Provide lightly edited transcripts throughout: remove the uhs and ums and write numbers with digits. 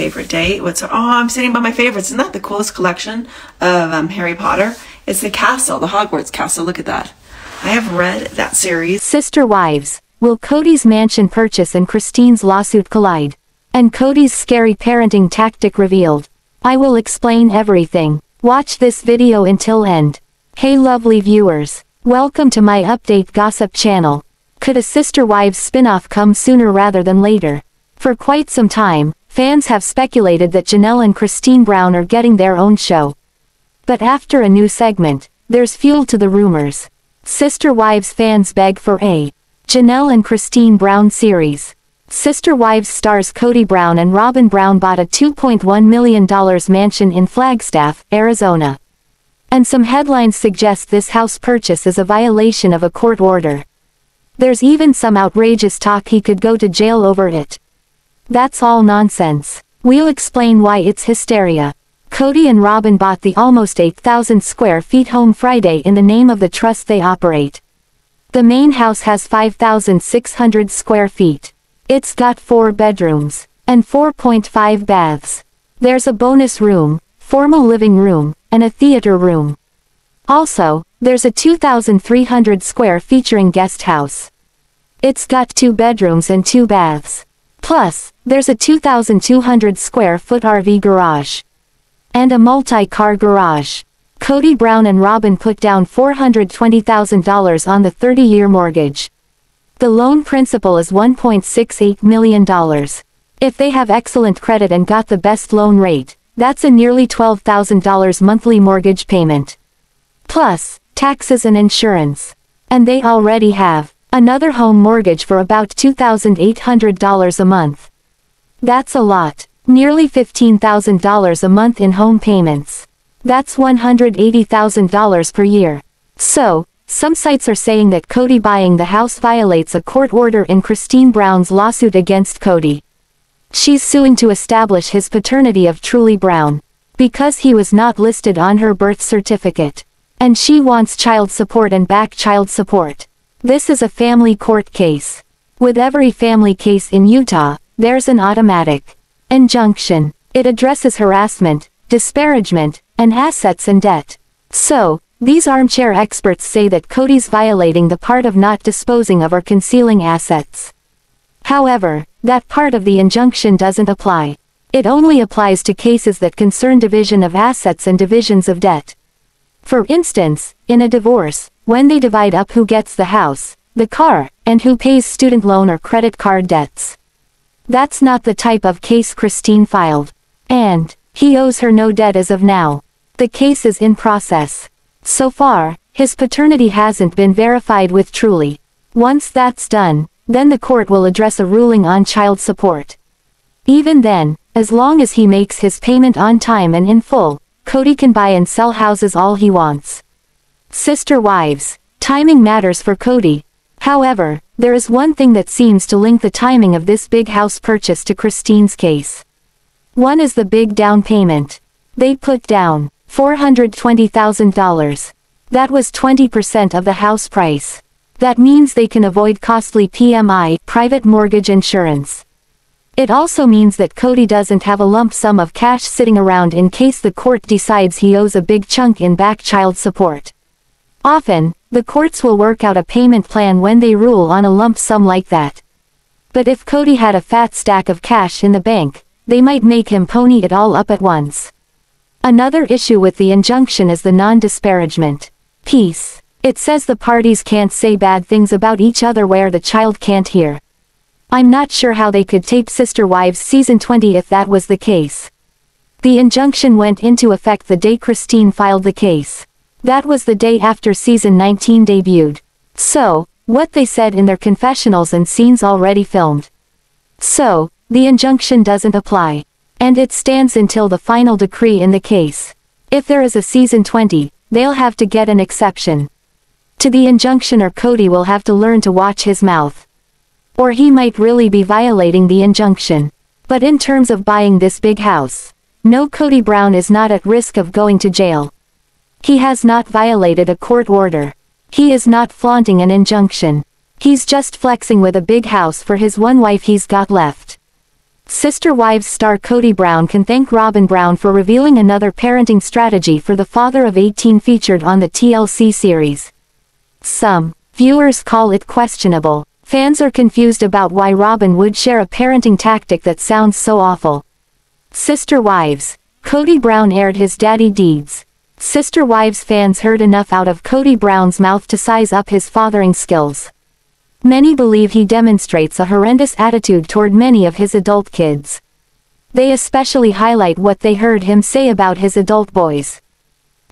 favorite day. I'm sitting by my favorites. Isn't that the coolest collection of Harry Potter? It's the castle, the Hogwarts castle. Look at that. I have read that series. Sister wives. Will Kody's mansion purchase and Christine's lawsuit collide? And Kody's scary parenting tactic revealed. I will explain everything. Watch this video until end. Hey lovely viewers. Welcome to my update gossip channel. Could a Sister Wives spin-off come sooner rather than later? For quite some time, fans have speculated that Janelle and Christine Brown are getting their own show. But after a new segment, there's fuel to the rumors. Sister Wives fans beg for a Janelle and Christine Brown series. Sister Wives stars Kody Brown and Robyn Brown bought a $2.1 million mansion in Flagstaff, Arizona. And some headlines suggest this house purchase is a violation of a court order. There's even some outrageous talk he could go to jail over it. That's all nonsense. We'll explain why it's hysteria. Kody and Robyn bought the almost 8,000 square feet home Friday in the name of the trust they operate. The main house has 5,600 square feet. It's got 4 bedrooms and 4.5 baths. There's a bonus room, formal living room, and a theater room. Also, there's a 2,300 square featuring guest house. It's got 2 bedrooms and 2 baths. Plus, there's a 2,200 square foot RV garage. And a multi-car garage. Kody Brown and Robyn put down $420,000 on the 30-year mortgage. The loan principal is $1.68 million. If they have excellent credit and got the best loan rate, that's a nearly $12,000 monthly mortgage payment. Plus, taxes and insurance. And they already have another home mortgage for about $2,800 a month. That's a lot. Nearly $15,000 a month in home payments. That's $180,000 per year. So, some sites are saying that Kody buying the house violates a court order in Christine Brown's lawsuit against Kody. She's suing to establish his paternity of Truely Brown, because he was not listed on her birth certificate. And she wants child support and back child support. This is a family court case. With every family case in Utah, there's an automatic injunction. It addresses harassment, disparagement, and assets and debt. So, these armchair experts say that Kody's violating the part of not disposing of or concealing assets. However, that part of the injunction doesn't apply. It only applies to cases that concern division of assets and divisions of debt. For instance, in a divorce, when they divide up who gets the house, the car, and who pays student loan or credit card debts. That's not the type of case Christine filed. And he owes her no debt as of now. The case is in process. So far, his paternity hasn't been verified with Truely. Once that's done, then the court will address a ruling on child support. Even then, as long as he makes his payment on time and in full, Kody can buy and sell houses all he wants. Sister wives. Timing matters for Kody. However, there is one thing that seems to link the timing of this big house purchase to Christine's case. One is the big down payment. They put down $420,000. That was 20% of the house price. That means they can avoid costly PMI, private mortgage insurance. It also means that Kody doesn't have a lump sum of cash sitting around in case the court decides he owes a big chunk in back child support. Often, the courts will work out a payment plan when they rule on a lump sum like that. But if Kody had a fat stack of cash in the bank, they might make him pony it all up at once. Another issue with the injunction is the non-disparagement piece. It says the parties can't say bad things about each other where the child can't hear. I'm not sure how they could tape Sister Wives season 20 if that was the case. The injunction went into effect the day Christine filed the case. That was the day after season 19 debuted. So, what they said in their confessionals and scenes already filmed. So, the injunction doesn't apply. And it stands until the final decree in the case. If there is a season 20, they'll have to get an exception to the injunction, or Kody will have to learn to watch his mouth. Or he might really be violating the injunction. But in terms of buying this big house, no, Kody Brown is not at risk of going to jail. He has not violated a court order. He is not flaunting an injunction. He's just flexing with a big house for his one wife he's got left. Sister Wives star Kody Brown can thank Robyn Brown for revealing another parenting strategy for the father of 18 featured on the TLC series. Some viewers call it questionable. Fans are confused about why Robyn would share a parenting tactic that sounds so awful. Sister Wives. Kody Brown aired his daddy deeds. Sister Wives fans heard enough out of Kody Brown's mouth to size up his fathering skills. Many believe he demonstrates a horrendous attitude toward many of his adult kids. They especially highlight what they heard him say about his adult boys.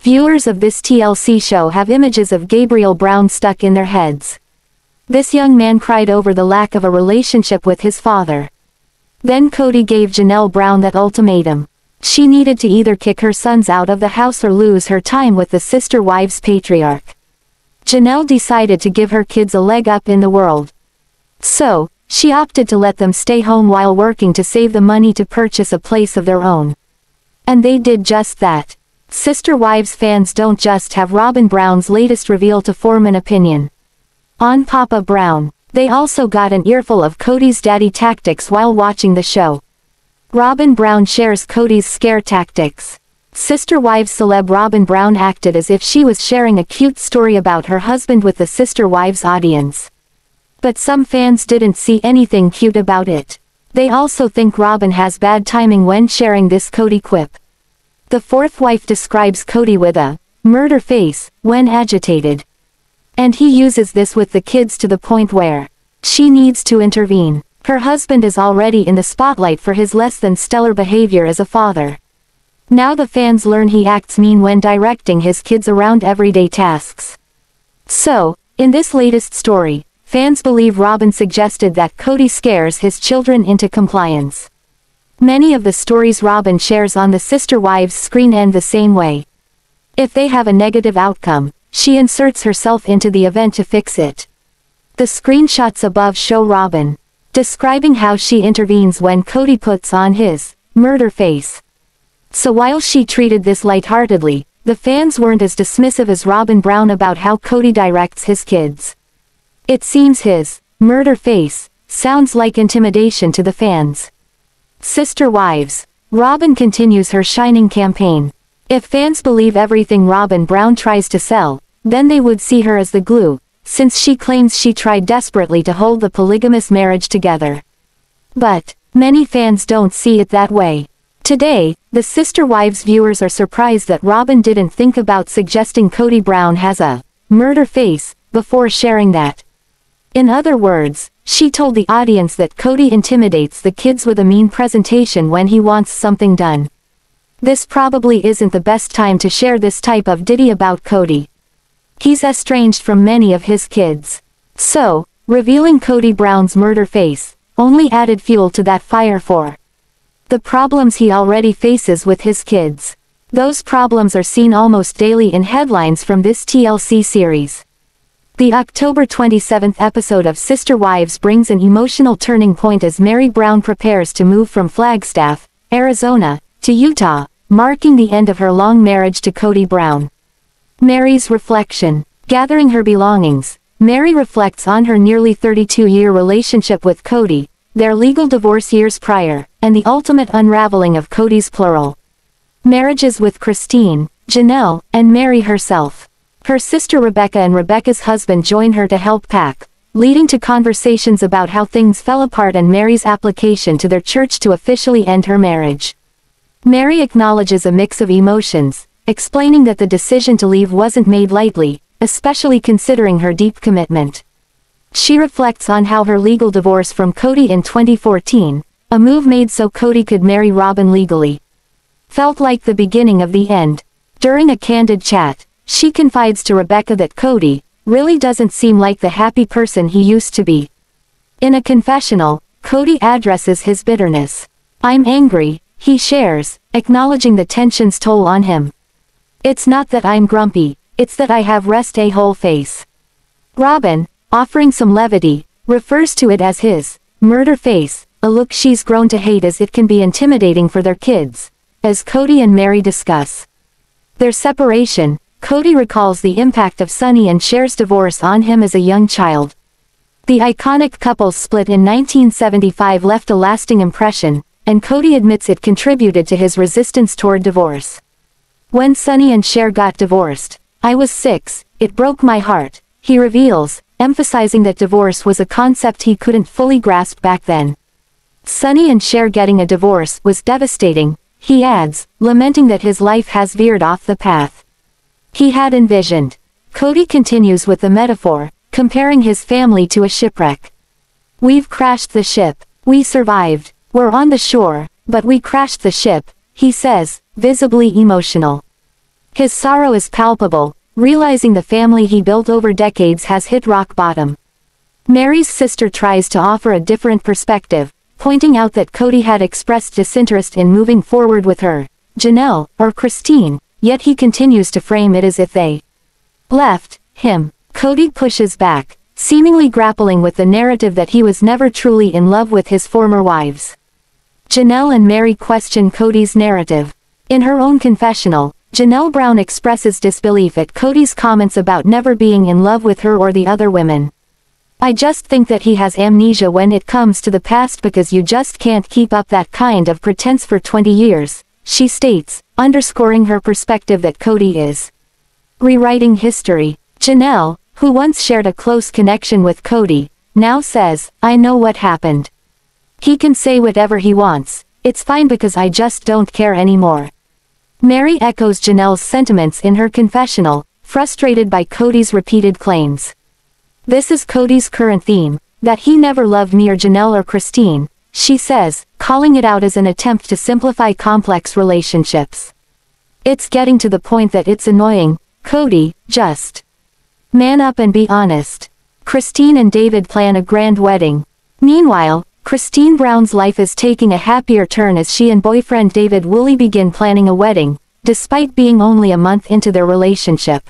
Viewers of this TLC show have images of Gabriel Brown stuck in their heads. This young man cried over the lack of a relationship with his father. Then Kody gave Janelle Brown that ultimatum. She needed to either kick her sons out of the house or lose her time with the Sister Wives patriarch. Janelle decided to give her kids a leg up in the world. So, she opted to let them stay home while working to save the money to purchase a place of their own. And they did just that. Sister Wives fans don't just have Robyn Brown's latest reveal to form an opinion on Papa Brown. They also got an earful of Kody's daddy tactics while watching the show. Robyn Brown shares Kody's scare tactics. Sister Wives celeb Robyn Brown acted as if she was sharing a cute story about her husband with the Sister Wives audience. But some fans didn't see anything cute about it. They also think Robyn has bad timing when sharing this Kody quip. The fourth wife describes Kody with a murder face when agitated. And he uses this with the kids to the point where she needs to intervene. Her husband is already in the spotlight for his less than stellar behavior as a father. Now the fans learn he acts mean when directing his kids around everyday tasks. So, in this latest story, fans believe Robyn suggested that Kody scares his children into compliance. Many of the stories Robyn shares on the Sister Wives screen end the same way. If they have a negative outcome, she inserts herself into the event to fix it. The screenshots above show Robyn describing how she intervenes when Kody puts on his murder face. So while she treated this lightheartedly, the fans weren't as dismissive as Robyn Brown about how Kody directs his kids. It seems his murder face sounds like intimidation to the fans. Sister Wives. Robyn continues her shining campaign. If fans believe everything Robyn Brown tries to sell, then they would see her as the glue, since she claims she tried desperately to hold the polygamous marriage together. But many fans don't see it that way. Today, the Sister Wives viewers are surprised that Robyn didn't think about suggesting Kody Brown has a murder face before sharing that. In other words, she told the audience that Kody intimidates the kids with a mean presentation when he wants something done. This probably isn't the best time to share this type of ditty about Kody. He's estranged from many of his kids. So, revealing Kody Brown's murder face only added fuel to that fire for the problems he already faces with his kids. Those problems are seen almost daily in headlines from this TLC series. The October 27th episode of Sister Wives brings an emotional turning point as Meri Brown prepares to move from Flagstaff, Arizona, to Utah, marking the end of her long marriage to Kody Brown. Meri's reflection. Gathering her belongings, Meri reflects on her nearly 32-year relationship with Kody, their legal divorce years prior, and the ultimate unraveling of Kody's plural marriages with Christine, Janelle, and Meri herself. Her sister Rebecca and Rebecca's husband join her to help pack, leading to conversations about how things fell apart and Meri's application to their church to officially end her marriage. Meri acknowledges a mix of emotions, explaining that the decision to leave wasn't made lightly, especially considering her deep commitment. She reflects on how her legal divorce from Kody in 2014, a move made so Kody could marry Robyn legally, felt like the beginning of the end. During a candid chat, she confides to Rebecca that Kody really doesn't seem like the happy person he used to be. In a confessional, Kody addresses his bitterness. "I'm angry," he shares, acknowledging the tension's toll on him. "It's not that I'm grumpy, it's that I have rest a whole face." Robyn, offering some levity, refers to it as his murder face, a look she's grown to hate as it can be intimidating for their kids. As Kody and Meri discuss their separation, Kody recalls the impact of Sonny and Cher's divorce on him as a young child. The iconic couple's split in 1975 left a lasting impression, and Kody admits it contributed to his resistance toward divorce. When Sonny and Cher got divorced, I was 6, it broke my heart, he reveals, emphasizing that divorce was a concept he couldn't fully grasp back then. Sonny and Cher getting a divorce was devastating, he adds, lamenting that his life has veered off the path he had envisioned. Kody continues with the metaphor, comparing his family to a shipwreck. We've crashed the ship, we survived, we're on the shore, but we crashed the ship, he says, visibly emotional. His sorrow is palpable, realizing the family he built over decades has hit rock bottom. Meri's sister tries to offer a different perspective, pointing out that Kody had expressed disinterest in moving forward with her, Janelle, or Christine, yet he continues to frame it as if they left him. Kody pushes back, seemingly grappling with the narrative that he was never truly in love with his former wives. Janelle and Meri question Kody's narrative. In her own confessional, Janelle Brown expresses disbelief at Kody's comments about never being in love with her or the other women. I just think that he has amnesia when it comes to the past because you just can't keep up that kind of pretense for 20 years, she states, underscoring her perspective that Kody is rewriting history. Janelle, who once shared a close connection with Kody, now says, I know what happened. He can say whatever he wants, it's fine because I just don't care anymore. Meri echoes Janelle's sentiments in her confessional, frustrated by Kody's repeated claims. This is Kody's current theme, that he never loved me or Janelle or Christine, she says, calling it out as an attempt to simplify complex relationships. It's getting to the point that it's annoying, Kody, just man up and be honest. Christine and Devid plan a grand wedding. Meanwhile, Christine Brown's life is taking a happier turn as she and boyfriend Devid Woolley begin planning a wedding, despite being only a month into their relationship.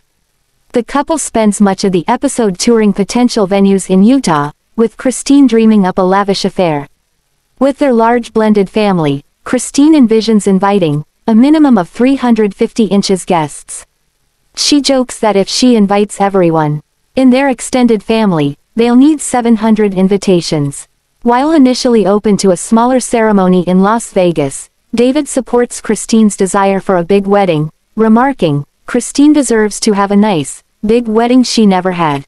The couple spends much of the episode touring potential venues in Utah, with Christine dreaming up a lavish affair. With their large blended family, Christine envisions inviting a minimum of 350 inches guests. She jokes that if she invites everyone in their extended family, they'll need 700 invitations. While initially open to a smaller ceremony in Las Vegas, Devid supports Christine's desire for a big wedding, remarking, Christine deserves to have a nice, big wedding she never had.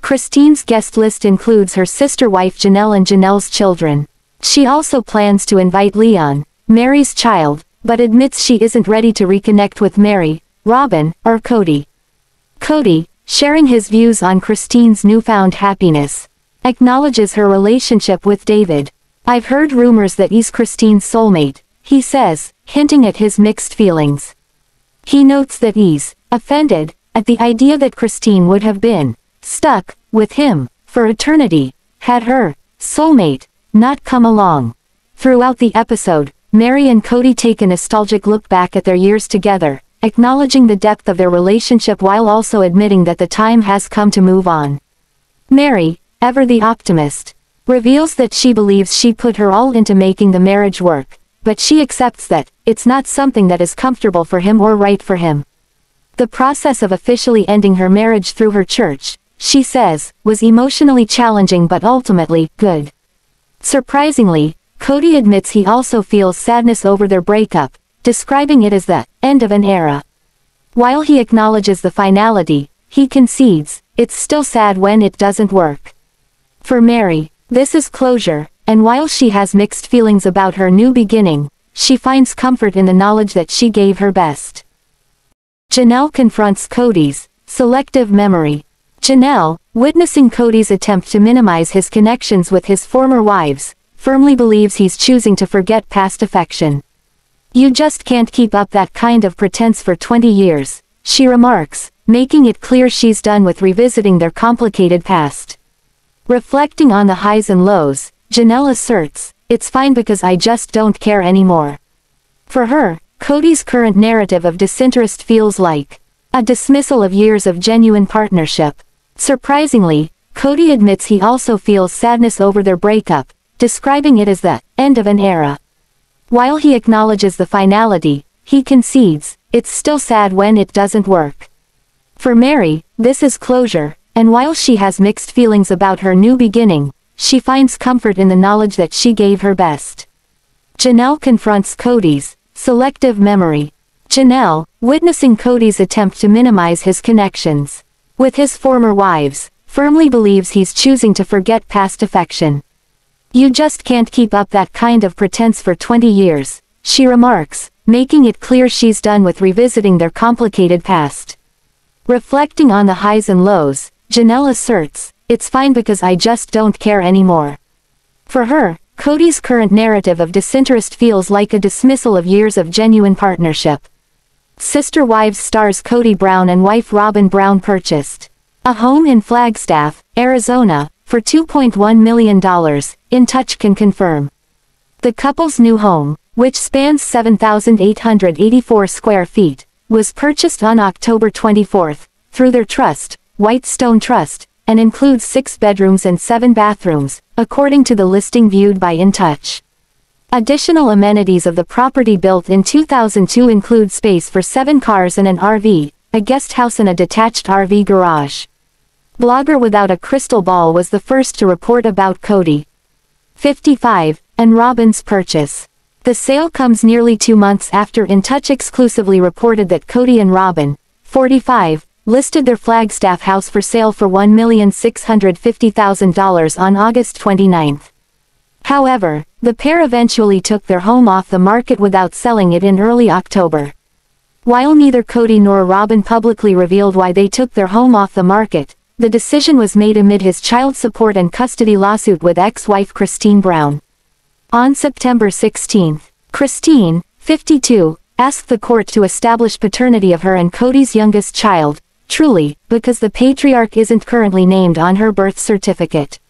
Christine's guest list includes her sister wife Janelle and Janelle's children. She also plans to invite Leon, Meri's child, but admits she isn't ready to reconnect with Meri, Robyn, or Kody. Kody, sharing his views on Christine's newfound happiness, acknowledges her relationship with Devid. I've heard rumors that he's Christine's soulmate, he says, hinting at his mixed feelings. He notes that he's offended at the idea that Christine would have been stuck with him for eternity had her soulmate not come along. Throughout the episode, Meri and Kody take a nostalgic look back at their years together, acknowledging the depth of their relationship while also admitting that the time has come to move on. Meri, ever the optimist, reveals that she believes she put her all into making the marriage work, but she accepts that it's not something that is comfortable for him or right for him. The process of officially ending her marriage through her church, she says, was emotionally challenging but ultimately good. Surprisingly, Kody admits he also feels sadness over their breakup, describing it as the end of an era. While he acknowledges the finality, he concedes, it's still sad when it doesn't work. For Meri, this is closure, and while she has mixed feelings about her new beginning, she finds comfort in the knowledge that she gave her best. Janelle confronts Kody's selective memory. Janelle, witnessing Kody's attempt to minimize his connections with his former wives, firmly believes he's choosing to forget past affection. You just can't keep up that kind of pretense for 20 years, she remarks, making it clear she's done with revisiting their complicated past. Reflecting on the highs and lows, Janelle asserts, it's fine because I just don't care anymore. For her, Kody's current narrative of disinterest feels like a dismissal of years of genuine partnership. Surprisingly, Kody admits he also feels sadness over their breakup, describing it as the end of an era. While he acknowledges the finality, he concedes, it's still sad when it doesn't work. For Meri, this is closure, and while she has mixed feelings about her new beginning, she finds comfort in the knowledge that she gave her best. Janelle confronts Kody's selective memory. Janelle, witnessing Kody's attempt to minimize his connections with his former wives, firmly believes he's choosing to forget past affection. "You just can't keep up that kind of pretense for 20 years, she remarks, making it clear she's done with revisiting their complicated past. Reflecting on the highs and lows, Janelle asserts, "It's fine because I just don't care anymore." For her, Kody's current narrative of disinterest feels like a dismissal of years of genuine partnership. Sister Wives stars Kody Brown and wife Robyn Brown purchased a home in Flagstaff, Arizona, for $2.1 million, In Touch can confirm. The couple's new home, which spans 7,884 square feet, was purchased on October 24, through their trust, Whitestone Trust, and includes 6 bedrooms and 7 bathrooms, according to the listing viewed by In Touch. Additional amenities of the property built in 2002 include space for 7 cars and an RV, a guest house and a detached RV garage. Blogger Without a Crystal Ball was the first to report about Kody, 55, and Robyn's purchase. The sale comes nearly 2 months after In Touch exclusively reported that Kody and Robyn, 45, listed their Flagstaff house for sale for $1,650,000 on August 29. However, the pair eventually took their home off the market without selling it in early October. While neither Kody nor Robyn publicly revealed why they took their home off the market, the decision was made amid his child support and custody lawsuit with ex-wife Christine Brown. On September 16, Christine, 52, asked the court to establish paternity of her and Kody's youngest child, Truely, because the patriarch isn't currently named on her birth certificate.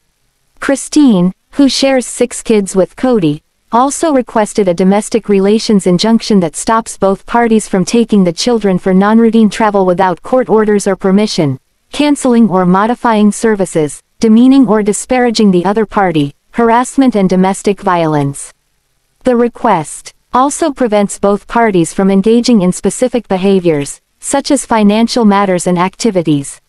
Christine, who shares 6 kids with Kody, also requested a domestic relations injunction that stops both parties from taking the children for non-routine travel without court orders or permission, canceling or modifying services, demeaning or disparaging the other party, harassment and domestic violence. The request also prevents both parties from engaging in specific behaviors, such as financial matters and activities.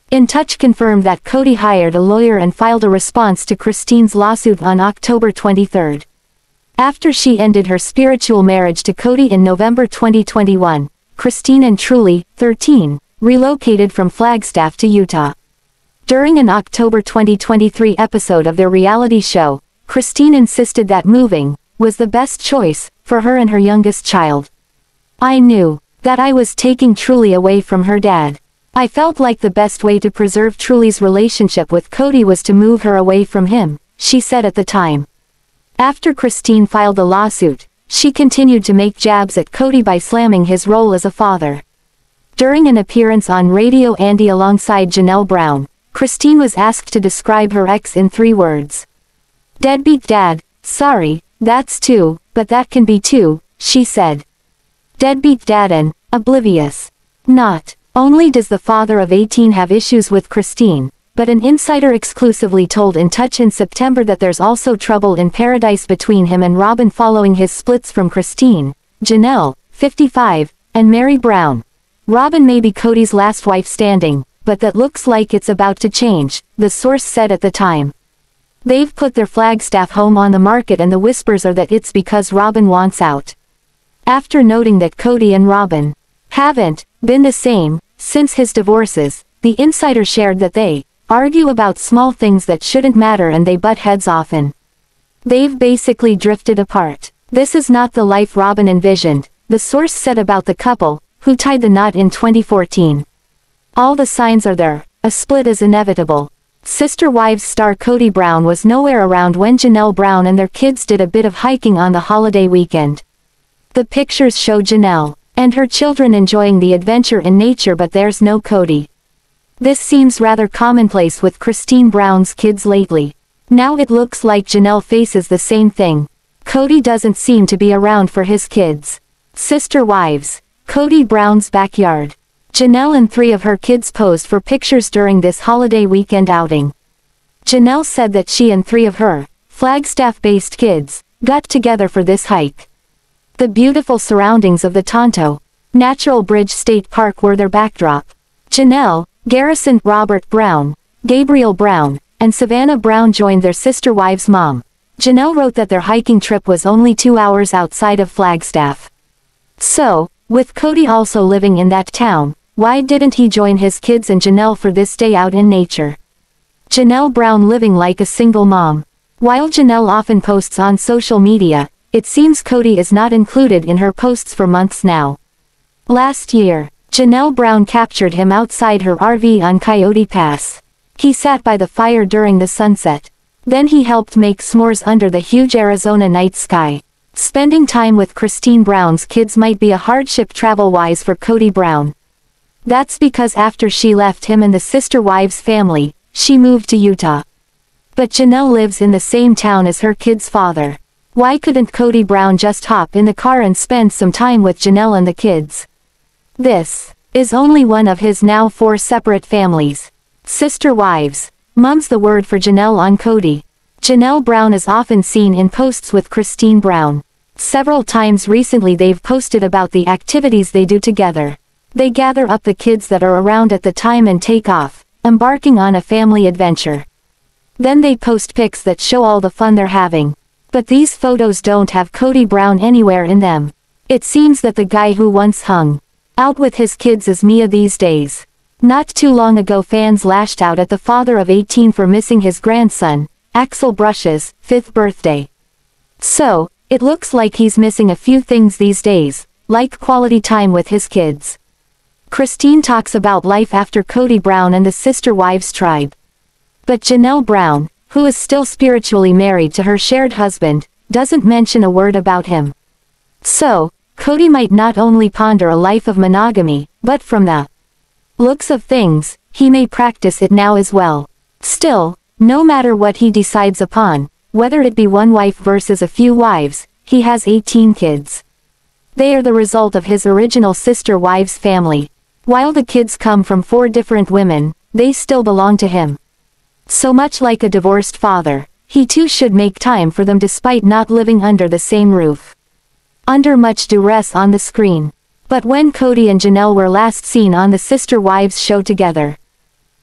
In Touch confirmed that Kody hired a lawyer and filed a response to Christine's lawsuit on October 23. After she ended her spiritual marriage to Kody in November 2021, Christine and Truely, 13, relocated from Flagstaff to Utah. During an October 2023 episode of their reality show, Christine insisted that moving was the best choice for her and her youngest child. "I knew that I was taking Truely away from her dad. I felt like the best way to preserve Truely's relationship with Kody was to move her away from him," she said at the time. After Christine filed the lawsuit, she continued to make jabs at Kody by slamming his role as a father. During an appearance on Radio Andy alongside Janelle Brown, Christine was asked to describe her ex in 3 words. "Deadbeat dad, sorry, that's 2, but that can be 2, she said. Deadbeat dad and oblivious. Not only does the father of 18 have issues with Christine, but an insider exclusively told In Touch in September that there's also trouble in paradise between him and Robyn following his splits from Christine, Janelle, 55, and Meri Brown. Robyn may be Kody's last wife standing, but that looks like it's about to change, the source said at the time. They've put their Flagstaff home on the market and the whispers are that it's because Robyn wants out. After noting that Kody and Robyn haven't been the same since his divorces, the insider shared that they argue about small things that shouldn't matter and they butt heads often. They've basically drifted apart. This is not the life Robyn envisioned, the source said about the couple, who tied the knot in 2014. All the signs are there, a split is inevitable. Sister Wives star Kody Brown was nowhere around when Janelle Brown and their kids did a bit of hiking on the holiday weekend. The pictures show Janelle and her children enjoying the adventure in nature, but there's no Kody. This seems rather commonplace with Christine Brown's kids lately. Now it looks like Janelle faces the same thing. Kody doesn't seem to be around for his kids. Sister Wives, Kody Brown's backyard. Janelle and 3 of her kids posed for pictures during this holiday weekend outing. Janelle said that she and 3 of her Flagstaff-based kids got together for this hike. The beautiful surroundings of the Tonto Natural Bridge State Park were their backdrop. Janelle, Garrison, Robert Brown, Gabriel Brown, and Savanah Brown joined their sister wives' mom, Janelle wrote that their hiking trip was only 2 hours outside of Flagstaff. So, with Kody also living in that town, why didn't he join his kids and Janelle for this day out in nature? Janelle Brown living like a single mom. While Janelle often posts on social media, it seems Kody is not included in her posts for months now. Last year, Janelle Brown captured him outside her RV on Coyote Pass. He sat by the fire during the sunset. Then he helped make s'mores under the huge Arizona night sky. Spending time with Christine Brown's kids might be a hardship travel-wise for Kody Brown. That's because after she left him and the sister wives' family, she moved to Utah. But Janelle lives in the same town as her kid's father. Why couldn't Kody Brown just hop in the car and spend some time with Janelle and the kids? This is only one of his now 4 separate families. Sister wives. Mum's the word for Janelle on Kody. Janelle Brown is often seen in posts with Christine Brown. Several times recently they've posted about the activities they do together. They gather up the kids that are around at the time and take off, embarking on a family adventure. Then they post pics that show all the fun they're having. But these photos don't have Kody Brown anywhere in them. It seems that the guy who once hung out with his kids is Mia these days. Not too long ago fans lashed out at the father of 18 for missing his grandson, Axel Brush's 5th birthday. So, it looks like he's missing a few things these days, like quality time with his kids. Christine talks about life after Kody Brown and the sister wives tribe. But Janelle Brown, who is still spiritually married to her shared husband, doesn't mention a word about him. So, Kody might not only ponder a life of monogamy, but from the looks of things, he may practice it now as well. Still, no matter what he decides upon, whether it be one wife versus a few wives, he has 18 kids. They are the result of his original sister wives' family. While the kids come from 4 different women, they still belong to him. So much like a divorced father, he too should make time for them despite not living under the same roof. Under much duress on the screen. But when Kody and Janelle were last seen on the Sister Wives show together,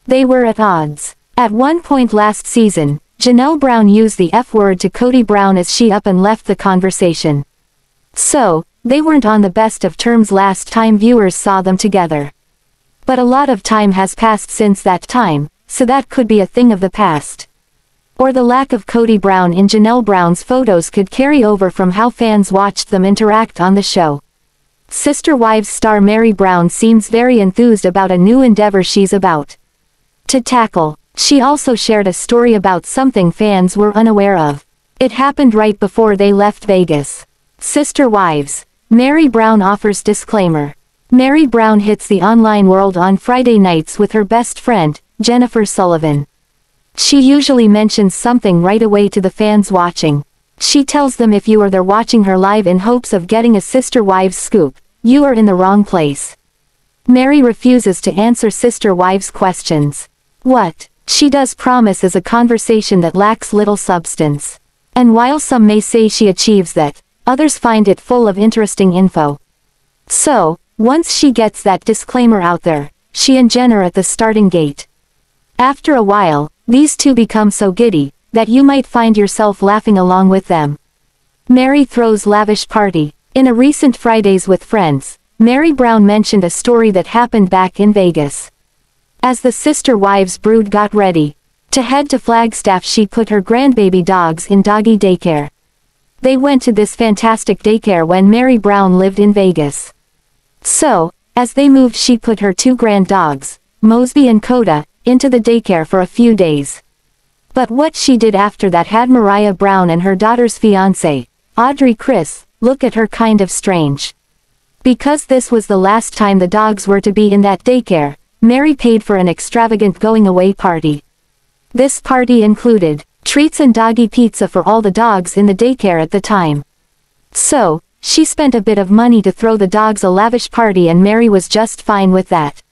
they were at odds. At one point last season, Janelle Brown used the F word to Kody Brown as she up and left the conversation. So, they weren't on the best of terms last time viewers saw them together. But a lot of time has passed since that time, so that could be a thing of the past. Or the lack of Kody Brown in Janelle Brown's photos could carry over from how fans watched them interact on the show. Sister Wives star Meri Brown seems very enthused about a new endeavor she's about to tackle. She also shared a story about something fans were unaware of. It happened right before they left Vegas. Sister Wives. Meri Brown offers disclaimer. Meri Brown hits the online world on Friday nights with her best friend, Jennifer Sullivan. She usually mentions something right away to the fans watching. She tells them if you are there watching her live in hopes of getting a Sister Wives scoop, you are in the wrong place. Meri refuses to answer Sister Wives questions. What she does promise is a conversation that lacks little substance. And while some may say she achieves that, others find it full of interesting info. So, once she gets that disclaimer out there, she and Jen are at the starting gate. After a while, these two become so giddy, that you might find yourself laughing along with them. Meri throws lavish party. In a recent Fridays with Friends, Meri Brown mentioned a story that happened back in Vegas. As the Sister Wives brood got ready to head to Flagstaff, she put her grandbaby dogs in doggy daycare. They went to this fantastic daycare when Meri Brown lived in Vegas. So, as they moved, she put her 2 grand dogs, Mosby and Coda, into the daycare for a few days. But what she did after that had Meri Brown and her daughter's fiancé, Audrey Chris, look at her kind of strange. Because this was the last time the dogs were to be in that daycare, Meri paid for an extravagant going-away party. This party included treats and doggy pizza for all the dogs in the daycare at the time. So, she spent a bit of money to throw the dogs a lavish party, and Meri was just fine with that.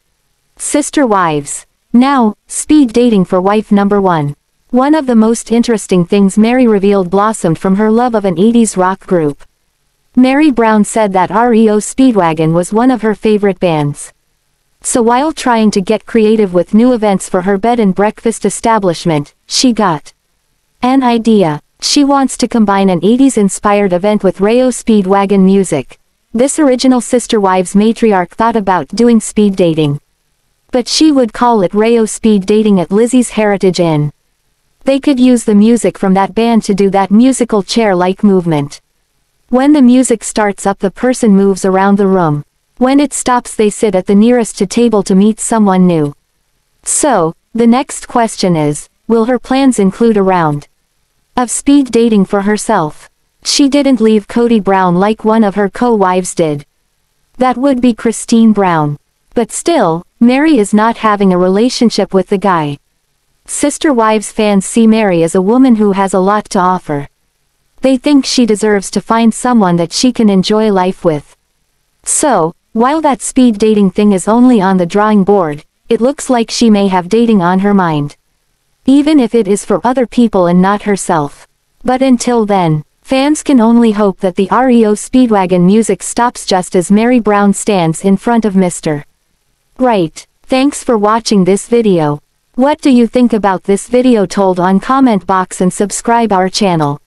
Sister Wives. Now, speed dating for wife number 1. One of the most interesting things Meri revealed blossomed from her love of an 80s rock group. Meri Brown said that REO Speedwagon was one of her favorite bands. So while trying to get creative with new events for her bed and breakfast establishment, she got an idea. She wants to combine an 80s-inspired event with Rayo Speedwagon music. This original Sister Wives matriarch thought about doing speed dating. But she would call it Rayo Speed Dating at Lizzie's Heritage Inn. They could use the music from that band to do that musical chair-like movement. When the music starts up, the person moves around the room. When it stops, they sit at the nearest to table to meet someone new. So, the next question is, will her plans include a round of speed dating for herself? She didn't leave Kody Brown like one of her co-wives did. That would be Christine Brown. But still, Meri is not having a relationship with the guy. Sister Wives fans see Meri as a woman who has a lot to offer. They think she deserves to find someone that she can enjoy life with. So, while that speed dating thing is only on the drawing board, it looks like she may have dating on her mind. Even if it is for other people and not herself. But until then, fans can only hope that the REO Speedwagon music stops just as Meri Brown stands in front of Mr. Right. Thanks for watching this video. What do you think about this video? Told on comment box and subscribe our channel.